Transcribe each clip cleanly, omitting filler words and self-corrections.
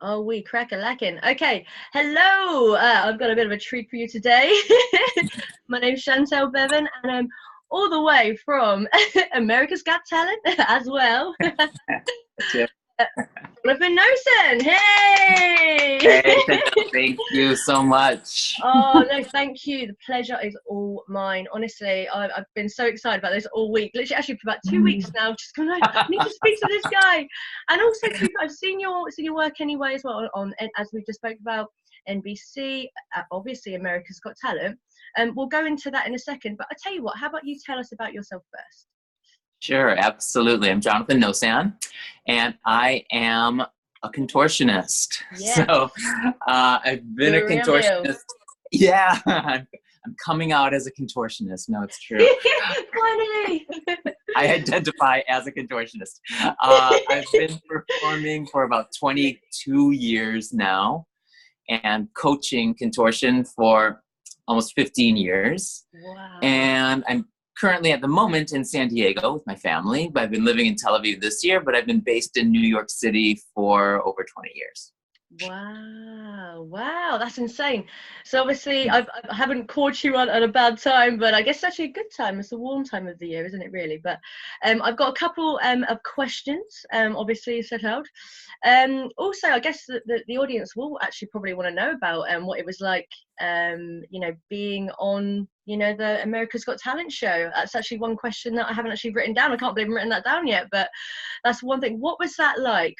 Oh, we crack a lacking. Okay, hello. I've got a bit of a treat for you today. My name's Chantelle Bevan, and I'm all the way from America's Got Talent as well. Yeah. Jonathan Nosan. Hey! Hey, thank you so much. Oh, no, thank you. The pleasure is all mine. Honestly, I've been so excited about this all week. Literally, actually, for about 2 weeks now. Just going, I need to speak to this guy. And also, too, I've seen your work anyway as well on as we just spoke about, NBC, obviously America's Got Talent. We'll go into that in a second. But I tell you what, how about you tell us about yourself first? Sure, absolutely. I'm Jonathan Nosan, and I am a contortionist. Yeah. So I've been a contortionist. Yeah, I'm coming out as a contortionist. No, it's true. Finally. I identify as a contortionist. I've been performing for about 22 years now and coaching contortion for almost 15 years. Wow. And I'm currently at the moment in San Diego with my family. I've been living in Tel Aviv this year, but I've been based in New York City for over 20 years. Wow, that's insane. So obviously I haven't caught you at a bad time, but I guess it's actually a good time. It's a warm time of the year, isn't it, really? But I've got a couple of questions, obviously set out. Also, I guess the audience will actually probably want to know about what it was like, being on, the America's Got Talent show. That's actually one question that I haven't actually written down. I can't believe I've written that down yet, but that's one thing. What was that like?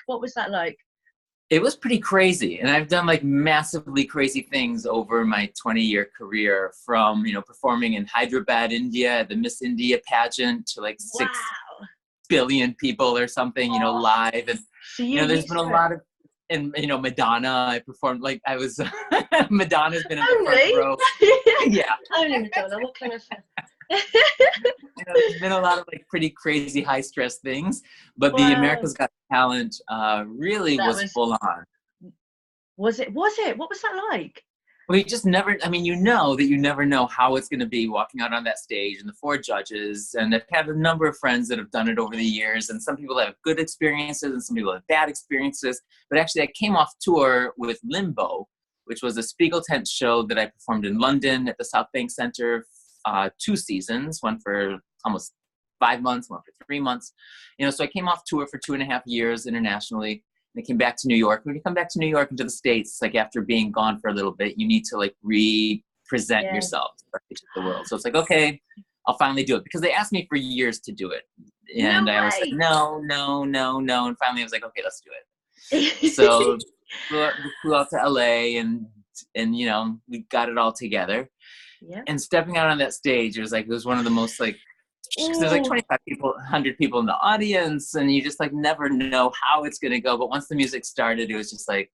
It was pretty crazy, and I've done like massively crazy things over my 20-year career, from performing in Hyderabad, India at the Miss India pageant to like 6 billion people or something, live. And there's been a lot of, and Madonna, I performed, like I was Madonna's been in the front row. Yeah. Only Madonna, what can I say? There's been a lot of like pretty crazy high stress things, but the America's Got Talent really was full on. Was it? What was that like? Well, you just never, that you never know how it's going to be walking out on that stage and the 4 judges. And I've had a number of friends that have done it over the years, and some people have good experiences and some people have bad experiences. But actually I came off tour with Limbo, which was a Spiegel tent show that I performed in London at the South Bank Center 2 seasons, one for almost 5 months, one for 3 months. So I came off tour for 2.5 years internationally, and I came back to New York. When you come back to New York and to the States, like after being gone for a little bit, you need to like re-present yourself to the world. So it's like, okay, I'll finally do it, because they asked me for years to do it. And I always said, no. And finally I was like, okay, let's do it. So we flew out to LA and we got it all together. Yeah. And stepping out on that stage, it was one of the most like, there's like 25 people, 100 people in the audience, and you just like never know how it's going to go. But once the music started, it was just like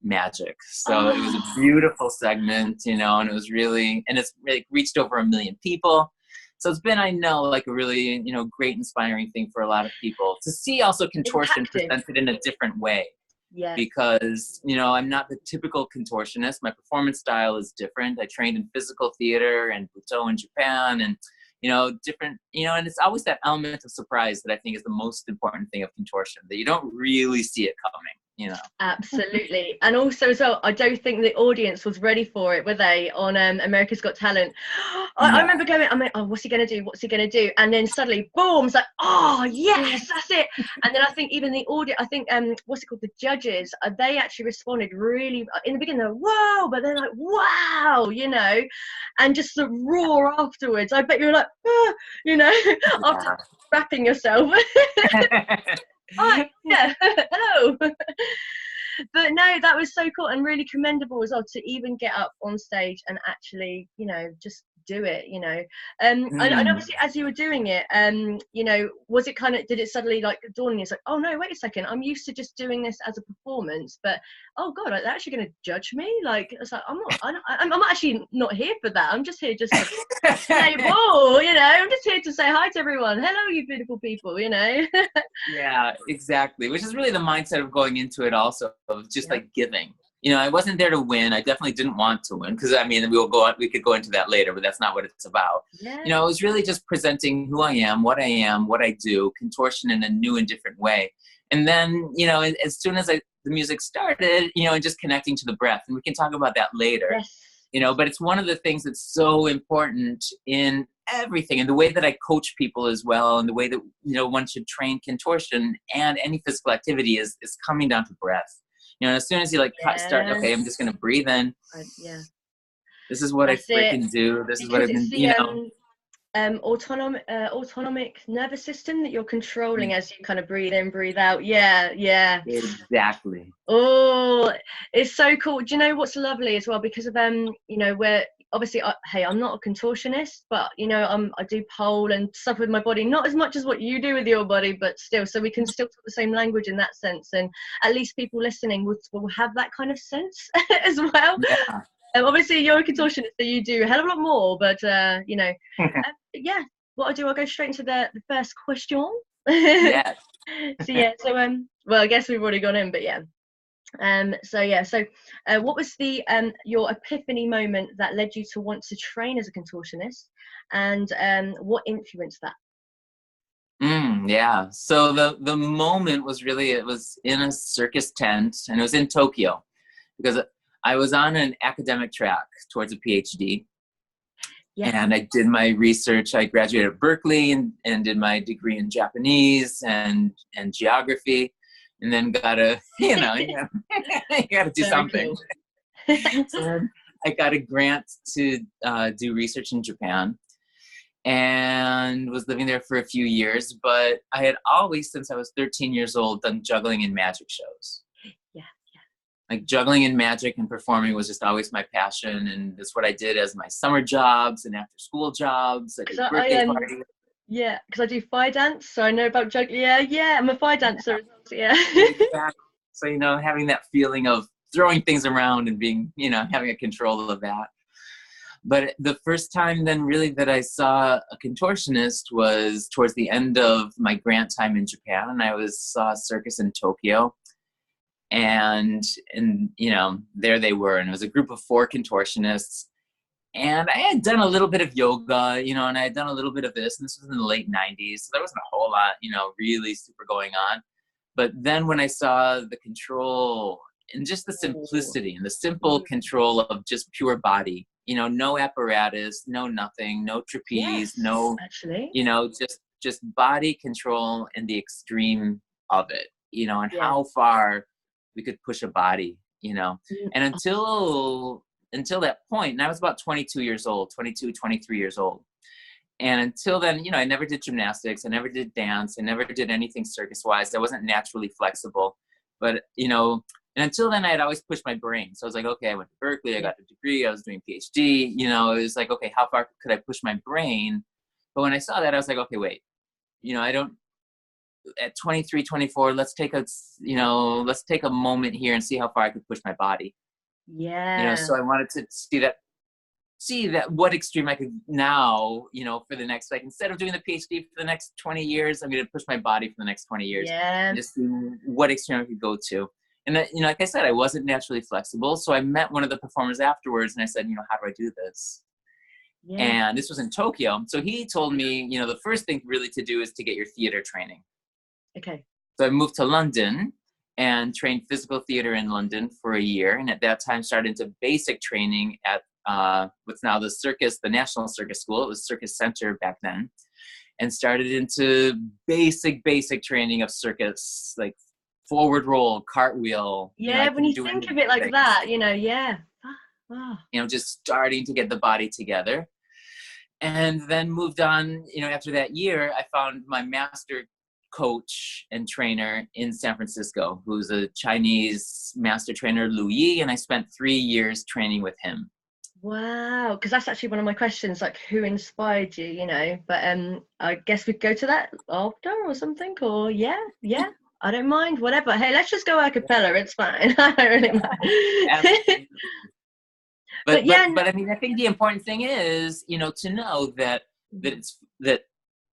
magic. So it was a beautiful segment, and it was really, and it's really reached over 1 million people. So it's been, I know, like a really, great, inspiring thing for a lot of people to see also contortion presented in a different way. Yeah. Because, I'm not the typical contortionist. My performance style is different. I trained in physical theater and Buto in Japan, and, different, and it's always that element of surprise that I think is the most important thing of contortion, that you don't really see it coming. Absolutely. And also as well, I don't think the audience was ready for it, were they, on America's Got Talent? I remember going, oh, what's he going to do? And then suddenly, boom, it's like, oh, yes, that's it. And then I think even the audience, the judges, they actually responded really, in the beginning, they're whoa, but they're like, wow, and just the roar afterwards. I bet you're like, after wrapping yourself. Hi, yeah, hello. But no, that was so cool and really commendable as well, to even get up on stage and actually, just do it, and obviously as you were doing it, was it kind of, did it suddenly like dawn on you, it's like, oh no, wait a second, I'm used to just doing this as a performance, but oh god, they're actually going to judge me? Like, it's like, I'm actually not here for that. I'm just here just to play ball, I'm just here to say hi to everyone. Hello, you beautiful people, Yeah, exactly, which is really the mindset of going into it also, of just like giving. I wasn't there to win. I definitely didn't want to win, because we could go into that later, but that's not what it's about. Yeah. It was really just presenting who I am, what I do, contortion in a new and different way. And then, as soon as I the music started, you know, and just connecting to the breath. And we can talk about that later. Yes. You know, but it's one of the things that's so important in everything, and the way that I coach people as well, and the way that, you know, one should train contortion and any physical activity is coming down to breath. You know, as soon as you like start, okay, I'm just going to breathe in. Yeah. This is what That's I freaking do. This because is what I've been, you know. Autonomic nervous system that you're controlling as you kind of breathe in, breathe out. Yeah. Exactly. Oh, it's so cool. Do you know what's lovely as well? Because of you know, we're obviously, hey, I'm not a contortionist, but you know, I do pole and stuff with my body, not as much as what you do with your body, but still, so we can still talk the same language in that sense, and at least people listening will have that kind of sense as well. Yeah. Obviously, you're a contortionist, so you do a hell of a lot more, but you know, yeah. What I do, I'll go straight into the first question. Yeah. So well, I guess we've already gone in, but yeah. So what was the your epiphany moment that led you to want to train as a contortionist, and what influenced that? Yeah. So the moment was really, it was in a circus tent, and it was in Tokyo, because I was on an academic track towards a PhD. Yeah. And I did my research. I graduated at Berkeley and did my degree in Japanese and geography, and then got a, you know, you got to do something. Cool. So I got a grant to do research in Japan, and was living there for a few years. But I had always, since I was 13 years old, done juggling and magic shows. Like juggling and magic and performing was just always my passion, and that's what I did as my summer jobs and after school jobs. I did birthday parties. Yeah, because I do fire dance, so I know about juggling. Yeah, I'm a fire dancer. Yeah. Exactly. So, you know, having that feeling of throwing things around and being, you know, having a control of that. But the first time then really that I saw a contortionist was towards the end of my grant time in Japan, and I saw a circus in Tokyo. And you know, there they were, and it was a group of 4 contortionists, and I had done a little bit of yoga, you know, and I had done a little bit of this, and this was in the late 90s, so there wasn't a whole lot, you know, really super going on. But then when I saw the control and just the simplicity and the simple control of just pure body, you know, no apparatus, no nothing, no trapeze, no, actually, you know, just body control and the extreme of it, you know, and how far we could push a body, you know. And until that point, and I was about 22 years old, 22, 23 years old. And until then, you know, I never did gymnastics, I never did dance, I never did anything circus-wise. I wasn't naturally flexible. But, you know, and until then, I had always pushed my brain. So I was like, okay, I went to Berkeley, I got the degree, I was doing PhD, you know, it was like, okay, how far could I push my brain? But when I saw that, I was like, okay, wait, you know, I don't, at 23, 24, let's take a moment here and see how far I could push my body. Yeah. You know, so I wanted to see that what extreme I could now, you know, for the next, like, instead of doing the PhD for the next 20 years, I'm going to push my body for the next 20 years. Yeah. And just see what extreme I could go to. And that, you know, like I said, I wasn't naturally flexible. So I met one of the performers afterwards, and I said, you know, how do I do this? Yeah. And this was in Tokyo. So he told me, you know, the first thing really to do is to get your theater training. Okay. So I moved to London and trained physical theater in London for a year. And at that time started into basic training at what's now the National Circus School. It was Circus Center back then. And started into basic training of circus, like forward roll, cartwheel. Yeah, when you think of it like that, you know, yeah. Wow. You know, just starting to get the body together. And then moved on, you know, after that year, I found my master coach and trainer in San Francisco, who's a Chinese master trainer, Lu Yi, and I spent 3 years training with him. Wow, because that's actually one of my questions, like who inspired you, you know, but I guess we'd go to that after or something, or yeah, I don't mind, whatever. Hey, let's just go a cappella, it's fine. I don't really mind. But I mean, I think the important thing is, you know, to know that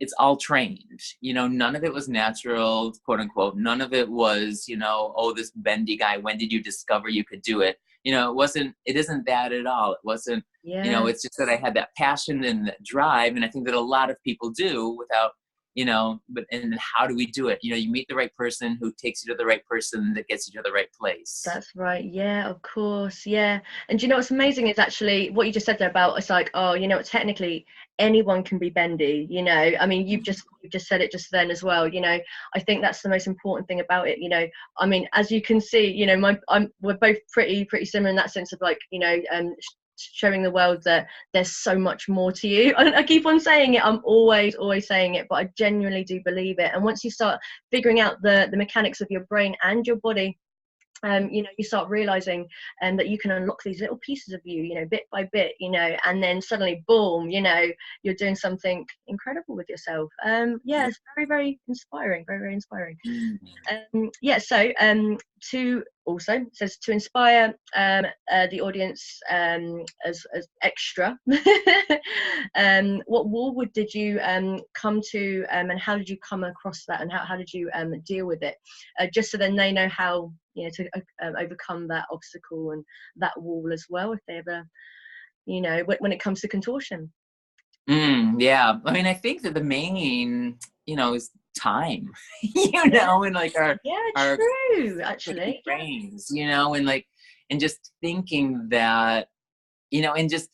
it's all trained, you know, none of it was natural, quote unquote. None of it was, you know, oh, this bendy guy, when did you discover you could do it? You know, it isn't that at all. It wasn't, you know, it's just that I had that passion and that drive. And I think that a lot of people do without you know, and how do we do it? You know, you meet the right person who takes you to the right person that gets you to the right place. That's right. Yeah, of course. Yeah. And do you know what's amazing is actually what you just said there about, it's like, oh, you know, technically anyone can be bendy, you know. I mean, you've just said it just then as well, you know. I think that's the most important thing about it, you know. I mean, as you can see, you know, we're both pretty similar in that sense of like, you know, showing the world that there's so much more to you. I keep on saying it, I'm always saying it, but I genuinely do believe it. And once you start figuring out the mechanics of your brain and your body, you know, you start realizing that you can unlock these little pieces of you, you know, bit by bit, you know, and then suddenly, boom, you know, you're doing something incredible with yourself. Yeah, it's very inspiring, very inspiring. Yeah, so to also says to inspire the audience as extra. What wall did you come to, and how did you come across that, and how did you deal with it, just so then they know how, you know, to overcome that obstacle and that wall as well, if they ever, you know, when it comes to contortion. Yeah, I mean, I think that the main, you know, is time. You know, and like our true, actually, brains, you know, and like, and just thinking that, you know, and just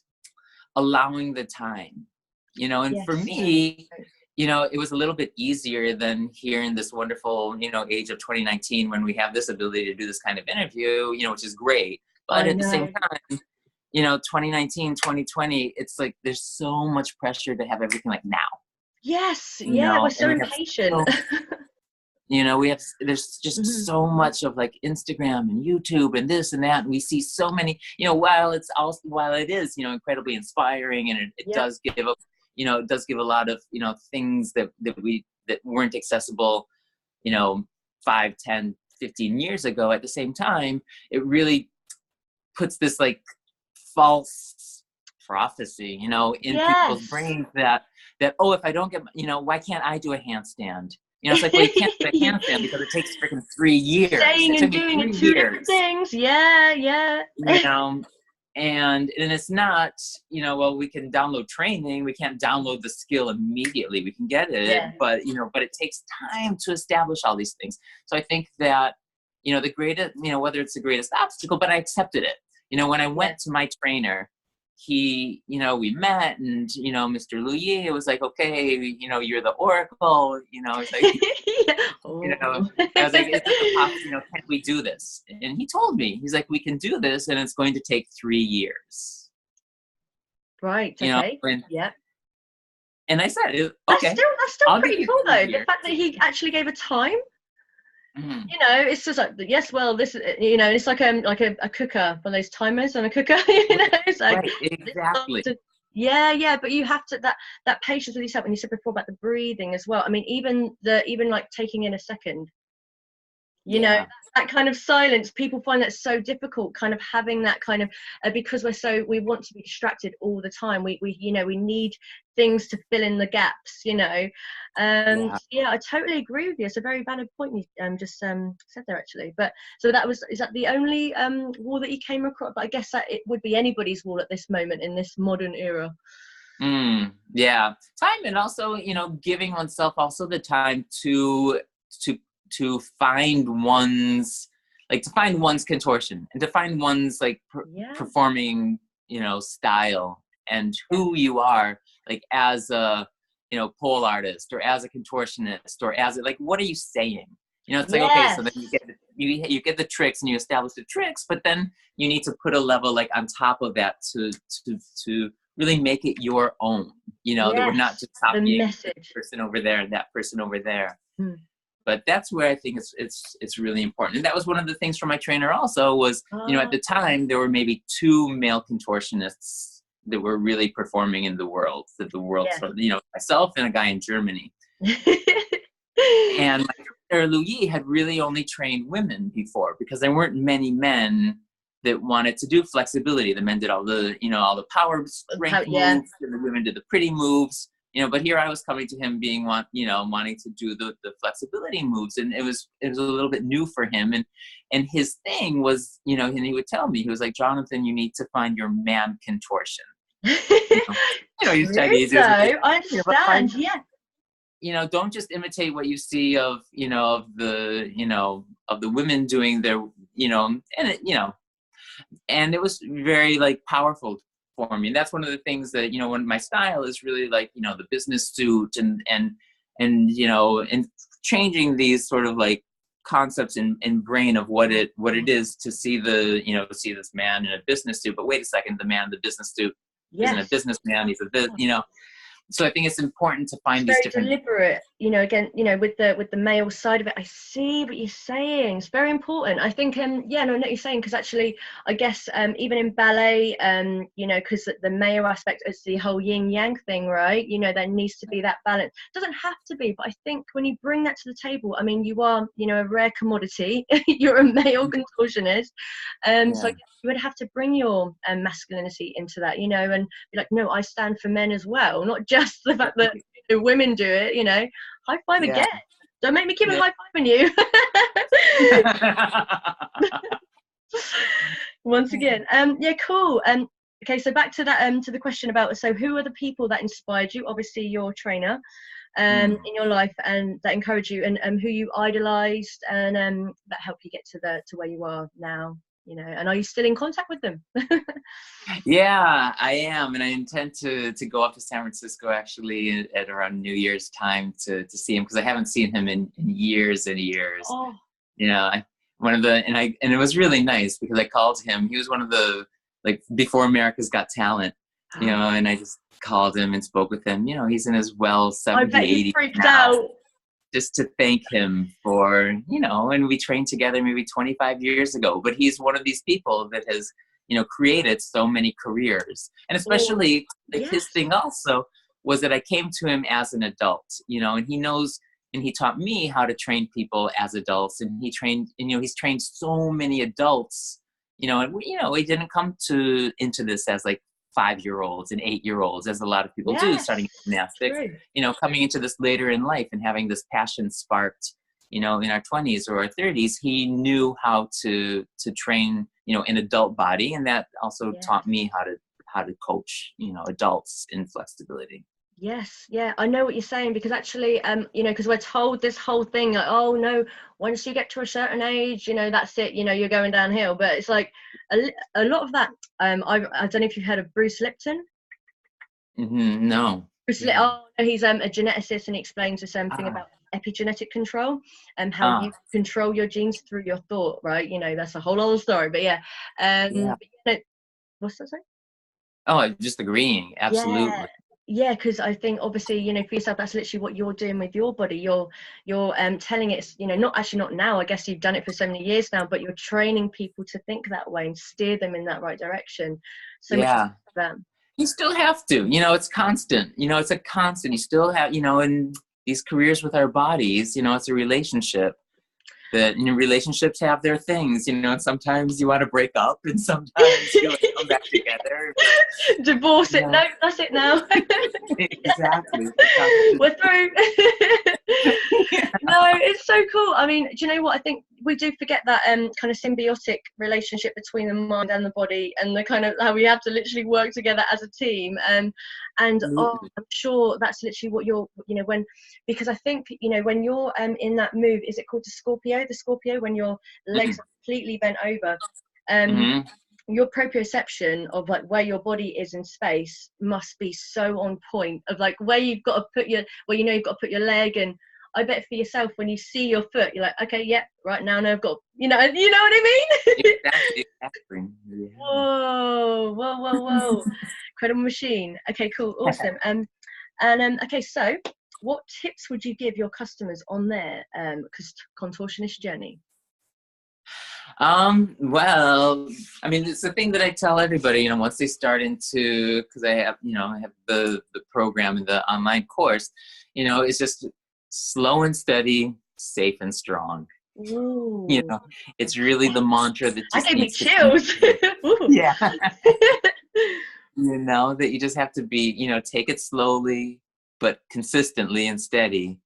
allowing the time, you know. And for me, you know, it was a little bit easier than here in this wonderful, you know, age of 2019, when we have this ability to do this kind of interview, you know, which is great. But at the same time, you know, 2019, 2020, it's like there's so much pressure to have everything like now. Yes, yeah, we're so impatient. You know, there's just so much of like Instagram and YouTube and this and that, and we see so many, you know, while it is, you know, incredibly inspiring, and it does give a, you know, it does give a lot of, you know, things that weren't accessible, you know, 5, 10, 15 years ago. At the same time, it really puts this like false prophecy, you know, in people's brains that oh, if I don't get, you know, why can't I do a handstand? You know, it's like, well, you can't do a handstand because it takes freaking 3 years. Saying and doing it 2 different things. Yeah. You know, and it's not, you know, well, we can download training. We can't download the skill immediately. We can get it, but, you know, but it takes time to establish all these things. So I think that, you know, the greatest, you know, whether it's the greatest obstacle, but I accepted it. You know, when I went to my trainer, he, you know, we met, and, you know, Mr. Louis was like, okay, you know, you're the oracle, you know, it's like, you know, I was like, you know, can we do this? And he told me, he's like, we can do this, and it's going to take 3 years. Right. You know, and I said, okay. That's still pretty cool though. The fact that he actually gave a time. You know, it's just like, yes, well, this, you know, it's like a cooker, one of those timers on a cooker, you know, it's like, right, exactly. But you have to, that patience with yourself. And you said before about the breathing as well. I mean, even like taking in a second, you know, that kind of silence, people find that so difficult, kind of having that kind of, because we want to be distracted all the time. We you know, we need things to fill in the gaps, you know. I totally agree with you. It's a very valid point you just said there, actually. But so is that the only wall that you came across? But I guess that it would be anybody's wall at this moment in this modern era. Yeah, time, and also, you know, giving oneself also the time to find one's contortion, and to find one's like performing, you know, style, and who you are, like as a, you know, pole artist, or as a contortionist, or as like, what are you saying? You know, it's like, okay, so then you get the tricks and you establish the tricks, but then you need to put a level like on top of that to really make it your own, you know, that we're not just copying that person over there and that person over there. But that's where I think it's really important. And that was one of the things from my trainer also was, you know, at the time there were maybe 2 male contortionists that were really performing in the world, so, you know, myself and a guy in Germany. And my trainer Louis had really only trained women before, because there weren't many men that wanted to do flexibility. The men did all the, you know, all the power strength moves, and the women did the pretty moves. You know, but here I was coming to him wanting to do the flexibility moves, and it was a little bit new for him. And his thing was, you know, and he would tell me, he was like, Jonathan, you need to find your man contortion. You know, he's Chinese. I understand. you know, don't just imitate what you see of, you know, of the women doing their, you know, and it, you know, and it was very like powerful for me. And that's one of the things that, you know, when my style is really like, you know, the business suit and, you know, and changing these sort of like concepts in brain of what it is to see the, you know, to see this man in a business suit, but wait a second, the man in the business suit isn't a businessman, he's a you know. So I think it's important to find these different, deliberate, you know, again, you know, with the male side of it. I see what you're saying. It's very important. I think, yeah, no, I know what you're saying, because actually, I guess, even in ballet, you know, because the male aspect is the whole yin yang thing, right? You know, there needs to be that balance. It doesn't have to be, but I think when you bring that to the table, I mean, you are, you know, a rare commodity. You're a male contortionist, so you would have to bring your masculinity into that, you know, and be like, no, I stand for men as well, not just the fact that, you know, women do it, you know. High five again. Don't make me keep a high fiving you. Once again. Yeah, cool. Okay, so back to that, to the question about, so who are the people that inspired you? Obviously your trainer in your life, and that encouraged you, and who you idolized, and that helped you get to where you are now, you know, and are you still in contact with them? Yeah, I am, and I intend to go up to San Francisco actually at around New Year's time to see him, because I haven't seen him in years and years. You know, and it was really nice because I called him. He was one of the, like, before America's Got Talent, you know, and I just called him and spoke with him. You know, he's in his 70, 80 freaked now. out. Just to thank him for, you know, and we trained together maybe 25 years ago, but he's one of these people that has, you know, created so many careers. And especially like his thing also was that I came to him as an adult, you know, and he knows, and he taught me how to train people as adults, and he trained, and, you know, he's trained so many adults, you know, and you know, he didn't come into this as like 5-year-olds and 8-year-olds, as a lot of people do, starting gymnastics, you know, coming into this later in life and having this passion sparked, you know, in our 20s or our 30s. He knew how to train, you know, an adult body, and that also taught me how to coach, you know, adults in flexibility. Yes, yeah, I know what you're saying, because actually, you know, because we're told this whole thing, like, oh no, once you get to a certain age, you know, that's it, you know, you're going downhill. But it's like a lot of that. I don't know if you've heard of Bruce Lipton. No. Bruce no, he's a geneticist, and he explains this thing about epigenetic control, and how you control your genes through your thought, right? You know, that's a whole other story. But yeah, but, you know, what's that saying? Oh, just agreeing, absolutely. Yeah, because I think obviously, you know, for yourself, that's literally what you're doing with your body. You're telling it, you know, not now, I guess you've done it for so many years now, but you're training people to think that way and steer them in that right direction. So much for them. You still have to, you know, it's constant, you know, it's a constant. You still have, you know, in these careers with our bodies, you know, it's a relationship. That, you know, relationships have their things, you know, and sometimes you want to break up, and sometimes you want to come back together. Divorce it. No, that's it now. Exactly. We're through. No, it's so cool. I mean, do you know what? I think we do forget that kind of symbiotic relationship between the mind and the body, and the kind of how we have to literally work together as a team. And I'm sure that's literally what you're, you know, because I think, you know, when you're in that move, is it called the Scorpio, when your legs are completely bent over, your proprioception of like where your body is in space must be so on point, of like where you've got to put you've got to put your leg. And I bet for yourself, when you see your foot, you're like, okay, yeah, right now I've got, you know what I mean? Exactly. Yeah. Whoa. Incredible machine. Okay, cool, awesome. Okay, so what tips would you give your customers on their contortionist journey? Well, I mean, it's the thing that I tell everybody, you know, once they start into, because I have the program and the online course, you know, it's just slow and steady, safe and strong. Ooh. You know, it's really the mantra that just gave me chills. Yeah. You know, that you just have to be, you know, take it slowly, but consistently and steady.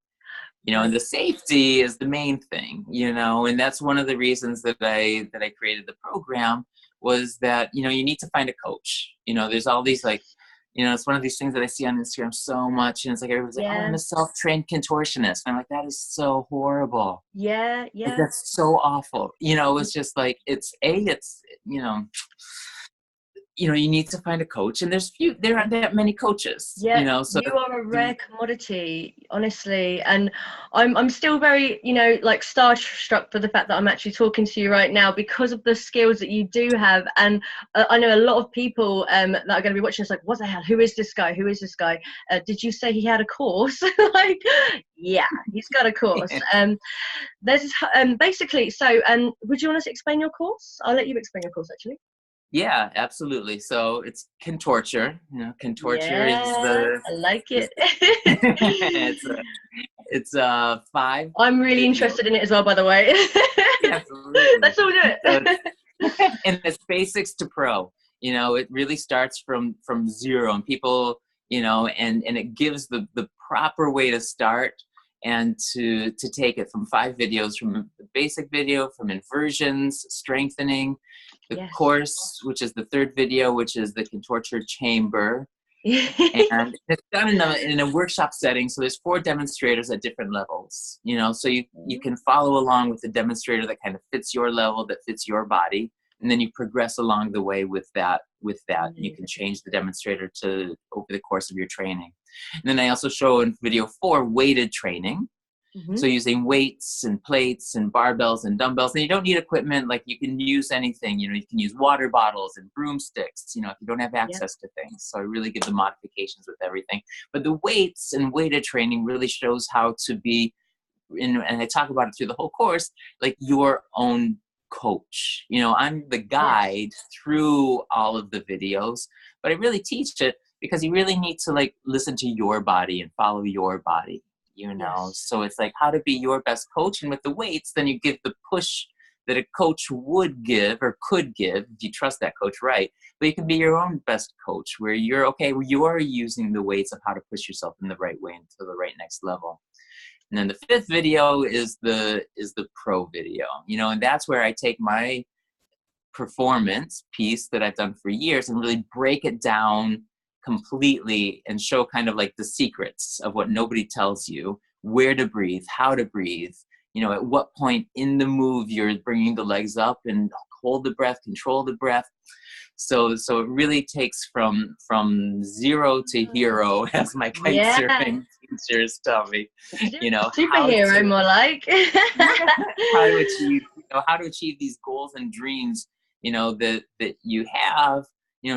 You know, and the safety is the main thing, you know, and that's one of the reasons that I created the program, was that, you know, you need to find a coach. You know, there's all these like You know, it's one of these things that I see on Instagram so much, and it's like everyone's like, "Oh, I'm Yeah. a self-trained contortionist." And I'm like, that is so horrible. Yeah. Like, Yeah. that's so awful. You know, it's just like it's you need to find a coach, and there aren't that many coaches. Yeah, You know, so you are a rare commodity, honestly. And I'm still very, like starstruck for the fact that I'm actually talking to you right now because of the skills that you do have. And I know a lot of people that are going to be watching this like, what the hell? Who is this guy? Who is this guy? Did you say he had a course? Like, yeah, he's got a course. There's basically, so would you want us to explain your course? I'll let you explain your course actually. yeah, absolutely. So it's Contorture. You know, Contorture Yeah, I like it. it's 5 I'm really videos. interested in it as well, by the way. Absolutely. Let's all do it. And it's basics to pro. You know, it really starts from zero, and people, and it gives the proper way to start and to take it from 5 videos, from the basic video, from inversions, strengthening, the Yes. course, which is the 3rd video, which is the Contorture Chamber. And it's done in a workshop setting. So there's 4 demonstrators at different levels, so you can follow along with the demonstrator that kind of fits your level, that fits your body. And then you progress along the way with that. You can change the demonstrator over the course of your training. And then I also show in video 4 weighted training. Mm-hmm. So using weights and plates and barbells and dumbbells, and you don't need equipment. Like, you can use anything, you can use water bottles and broomsticks, if you don't have access to things. So I really give the modifications with everything. But the weights and weighted training really shows how to be, and I talk about it through the whole course, like your own coach. I'm the guide through all of the videos, but I really teach it because you really need to listen to your body and follow your body. So it's like how to be your best coach. And with the weights, then you give the push that a coach would give or could give if you trust that coach, right? But you can be your own best coach where you are using the weights of how to push yourself in the right way into the right next level. And then the 5th video is the pro video, and that's where I take my performance piece that I've done for years and really break it down completely and show kind of like the secrets of what nobody tells you, where to breathe, how to breathe, at what point in the move you're bringing the legs up and hold the breath, control the breath. So it really takes from 0 to hero, as my kite surfing teachers tell me. Superhero, more like. how to achieve these goals and dreams, that you have,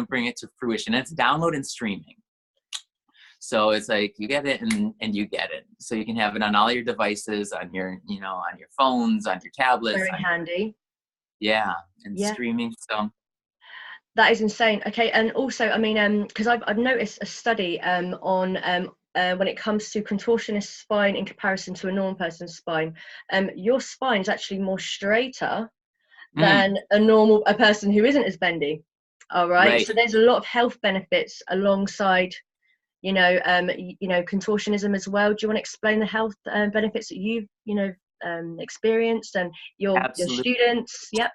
bring it to fruition. It's download and streaming. So it's like you get it and you get it. So you can have it on all your devices, on your, on your phones, on your tablets. Very handy. And streaming. So that is insane. Okay, and also, I mean, because I've noticed a study on when it comes to contortionist spine in comparison to a normal person's spine, your spine is actually more straighter than a person who isn't as bendy. All right. So there's a lot of health benefits alongside, contortionism as well. Do you want to explain the health benefits that you've, experienced and your students? Yep.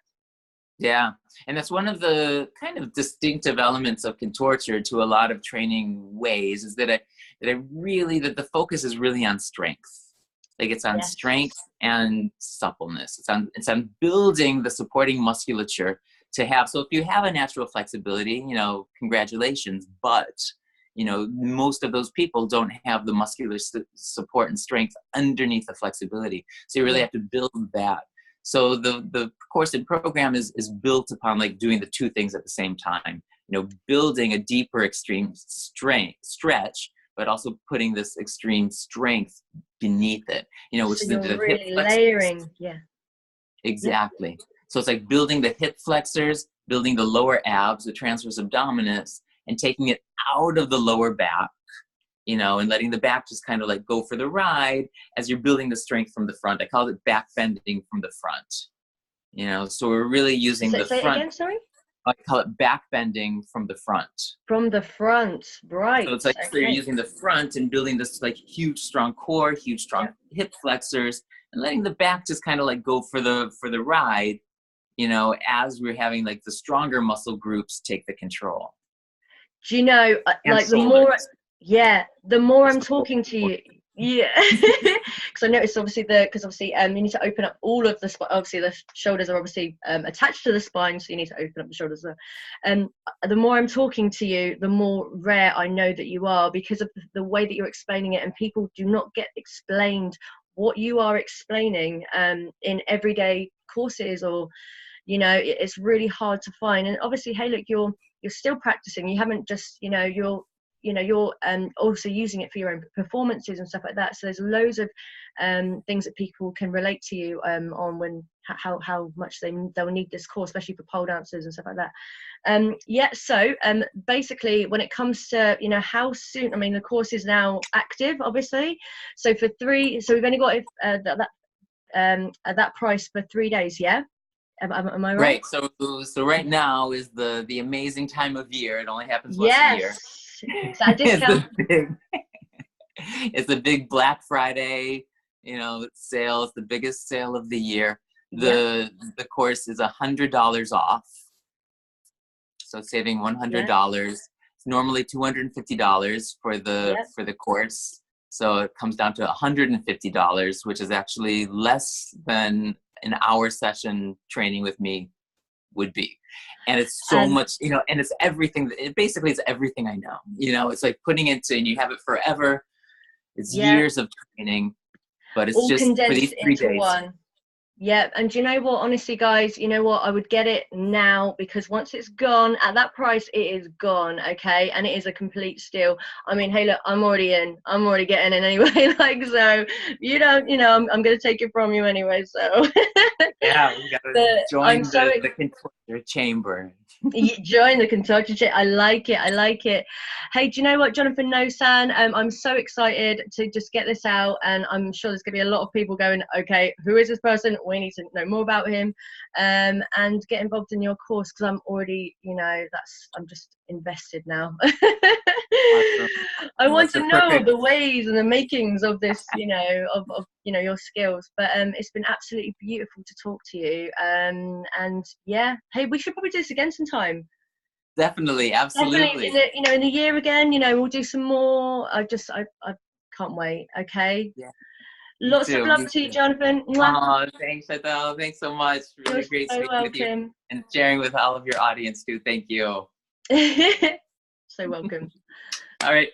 Yeah, and that's one of the kind of distinctive elements of Contorture to a lot of training ways, is that the focus is really on strength. Like, it's on strength and suppleness. It's on building the supporting musculature to have. So if you have a natural flexibility, congratulations, but most of those people don't have the muscular support and strength underneath the flexibility. So you really have to build that. So the course and program is built upon doing the 2 things at the same time, building a deeper extreme stretch, but also putting this extreme strength beneath it, which is the really hip flexors. Layering. Yeah. Exactly. So it's like building the hip flexors, building the lower abs, the transverse abdominis, and taking it out of the lower back, and letting the back just kind of go for the ride as you're building the strength from the front. I call it back bending from the front, so we're really using the front. Say it again, sorry? I call it back bending from the front. From the front, right. So it's so you're using the front and building this huge, strong core, huge, strong hip flexors, and letting the back just kind of go for the ride, as we're having the stronger muscle groups take the control. Do you know, And like the more I'm talking to you, yeah, because I noticed obviously you need to open up all of the obviously the shoulders are obviously attached to the spine, so you need to open up the shoulders. The more I'm talking to you, the more rare I know that you are, because of the way that you're explaining it, and people do not get explained what you are explaining in everyday courses, or it's really hard to find. And obviously, hey, look, you're still practicing. You haven't just you're also using it for your own performances and stuff like that. So there's loads of things that people can relate to you on how much they'll need this course, especially for pole dancers and stuff like that. So basically, when it comes to how soon, I mean, the course is now active, obviously. So we've only got at that price for 3 days. Yeah. Am I right? Right. So right now is the amazing time of year. It only happens once a year. Is that a discount? It's the big Black Friday, sale. It's the biggest sale of the year. The course is $100 off. So saving $100. It's normally $250 for the course. So it comes down to $150, which is actually less than an hour session training with me would be. And it's so much, and it's everything. It basically is everything I know. It's like putting it and you have it forever. It's years of training, but it's all just condensed for these 3 into days. one. Yeah, and do you know what? Honestly, guys, you know what? I would get it now, because once it's gone at that price, it is gone. Okay, and it is a complete steal. I mean, hey, look, I'm already getting in anyway. Like, so you don't, I'm going to take it from you anyway. So yeah, we got to join the contortion chamber. Join the contortion. I like it. Hey, do you know what, Jonathan Nosan? I'm so excited to just get this out, and I'm sure there's gonna be a lot of people going, okay, who is this person? We need to know more about him, and get involved in your course, because I'm already, I'm just invested now. Awesome. I want to know the ways and the makings of this, of your skills. But it's been absolutely beautiful to talk to you. And hey, we should probably do this again sometime. Definitely, absolutely. Definitely, in the year again, we'll do some more. I can't wait. Okay. Yeah. Lots of love to you, Jonathan. Oh, thanks, Chantelle. Thanks so much. Really great speaking with you and sharing with all of your audience too. Thank you. So welcome. All right.